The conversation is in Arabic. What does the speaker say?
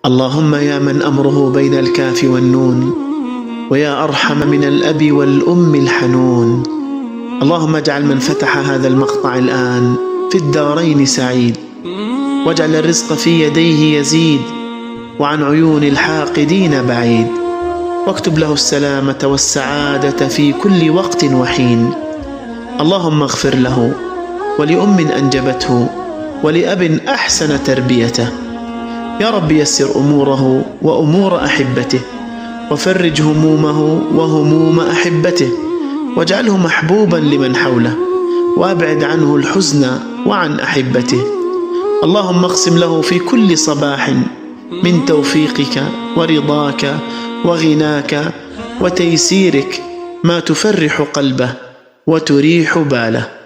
اللهم يا من أمره بين الكاف والنون، ويا أرحم من الأب والأم الحنون، اللهم اجعل من فتح هذا المقطع الآن في الدارين سعيد، واجعل الرزق في يديه يزيد، وعن عيون الحاقدين بعيد، واكتب له السلامة والسعادة في كل وقت وحين. اللهم اغفر له ولأم أنجبته ولأب أحسن تربيته. يا رب يسر أموره وأمور أحبته، وفرج همومه وهموم أحبته، واجعله محبوبا لمن حوله، وأبعد عنه الحزن وعن أحبته. اللهم اقسم له في كل صباح من توفيقك ورضاك وغناك وتيسيرك ما تفرح قلبه وتريح باله.